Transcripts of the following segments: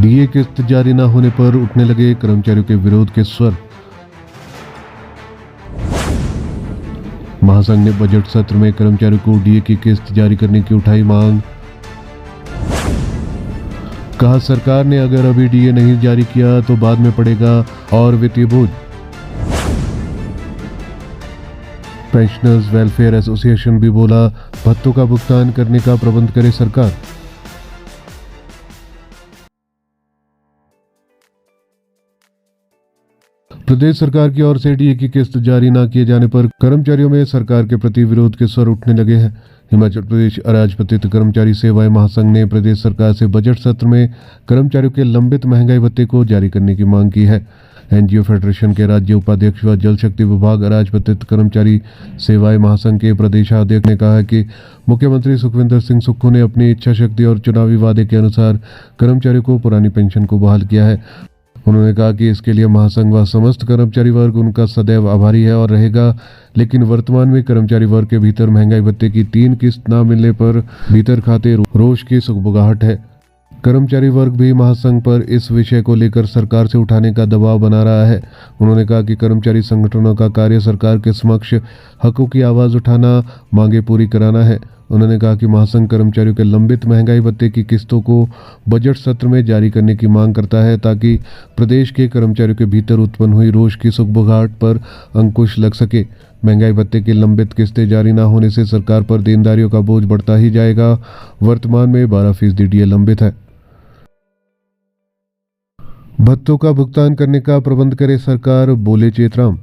DA किस्त जारी न होने पर उठने लगे कर्मचारियों के विरोध के स्वर। महासंघ ने बजट सत्र में कर्मचारियों को डीए की किस्त जारी करने की उठाई मांग। कहा सरकार ने अगर अभी डीए नहीं जारी किया तो बाद में पड़ेगा और वित्तीय बोझ। पेंशनर्स वेलफेयर एसोसिएशन भी बोला, भत्तों का भुगतान करने का प्रबंध करे सरकार। प्रदेश सरकार की ओर से डीए की किस्त जारी न किए जाने पर कर्मचारियों में सरकार के प्रति विरोध के स्वर उठने लगे हैं। हिमाचल प्रदेश अराजपत्रित कर्मचारी सेवाएं महासंघ ने प्रदेश सरकार से बजट सत्र में कर्मचारियों के लंबित महंगाई भत्ते को जारी करने की मांग की है। एनजीओ फेडरेशन के राज्य उपाध्यक्ष व जल शक्ति विभाग अराजपत्रित कर्मचारी सेवाएं महासंघ के प्रदेशाध्यक्ष ने कहा कि मुख्यमंत्री सुखविंदर सिंह सुक्खू ने अपनी इच्छा शक्ति और चुनावी वादे के अनुसार कर्मचारियों को पुरानी पेंशन को बहाल किया है। उन्होंने कहा कि इसके लिए महासंघ व समस्त कर्मचारी वर्ग उनका सदैव आभारी है और रहेगा, लेकिन वर्तमान में कर्मचारी वर्ग के भीतर महंगाई भत्ते की 3 किस्त न मिलने पर भीतर खाते रोष की सुगबुगाहट है। कर्मचारी वर्ग भी महासंघ पर इस विषय को लेकर सरकार से उठाने का दबाव बना रहा है। उन्होंने कहा कि कर्मचारी संगठनों का कार्य सरकार के समक्ष हकों की आवाज उठाना, मांगे पूरी कराना है। उन्होंने कहा कि महासंघ कर्मचारियों के लंबित महंगाई भत्ते की किस्तों को बजट सत्र में जारी करने की मांग करता है ताकि प्रदेश के कर्मचारियों के भीतर उत्पन्न हुई रोष की सुगबुगाहट पर अंकुश लग सके। महंगाई भत्ते की लंबित किस्तें जारी न होने से सरकार पर देनदारियों का बोझ बढ़ता ही जाएगा। वर्तमान में 12% डीए लंबित है। भत्तों का भुगतान करने का प्रबंध करे सरकार, बोले Chetram.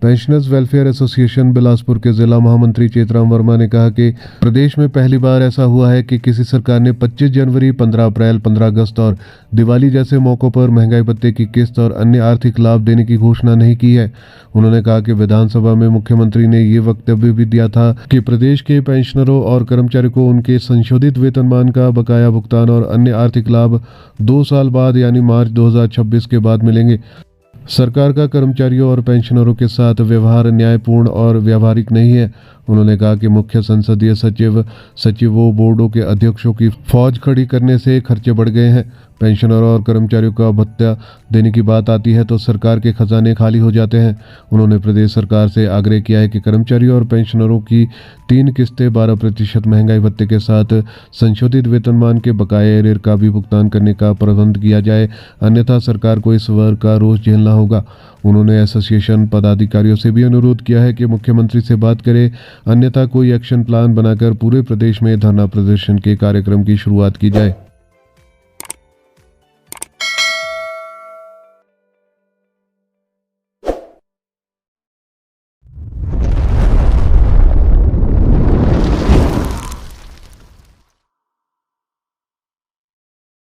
Pensioners welfare association Bilaspur के जिला महामंत्री चेतराम वर्मा ने कहा कि प्रदेश में पहली बार ऐसा हुआ है कि किसी सरकार ने 25 जनवरी, 15 अप्रैल, 15 अगस्त और दिवाली जैसे मौकों पर महंगाई भत्ते की किस्त और अन्य आर्थिक लाभ देने की घोषणा नहीं की है। उन्होंने कहा कि विधानसभा में मुख्यमंत्री ने ये वक्तव्य भी दिया था कि प्रदेश के पेंशनरों और कर्मचारियों को उनके संशोधित वेतनमान का बकाया भुगतान और अन्य आर्थिक लाभ 2 साल बाद यानी मार्च 2026 के बाद मिलेंगे। सरकार का कर्मचारियों और पेंशनरों के साथ व्यवहार न्यायपूर्ण और व्यावहारिक नहीं है। उन्होंने कहा कि मुख्य संसदीय सचिवों, बोर्डों के अध्यक्षों की फौज खड़ी करने से खर्चे बढ़ गए हैं। पेंशनरों और कर्मचारियों का भत्ता देने की बात आती है तो सरकार के खजाने खाली हो जाते हैं। उन्होंने प्रदेश सरकार से आग्रह किया है कि कर्मचारियों और पेंशनरों की 3 किस्तें 12% महंगाई भत्ते के साथ संशोधित वेतनमान के बकाये एरियर का भी भुगतान करने का प्रबंध किया जाए, अन्यथा सरकार को इस वर्ग का रोष झेलना होगा। उन्होंने एसोसिएशन पदाधिकारियों से भी अनुरोध किया है कि मुख्यमंत्री से बात करें, अन्यथा कोई एक्शन प्लान बनाकर पूरे प्रदेश में धरना प्रदर्शन के कार्यक्रम की शुरुआत की जाए।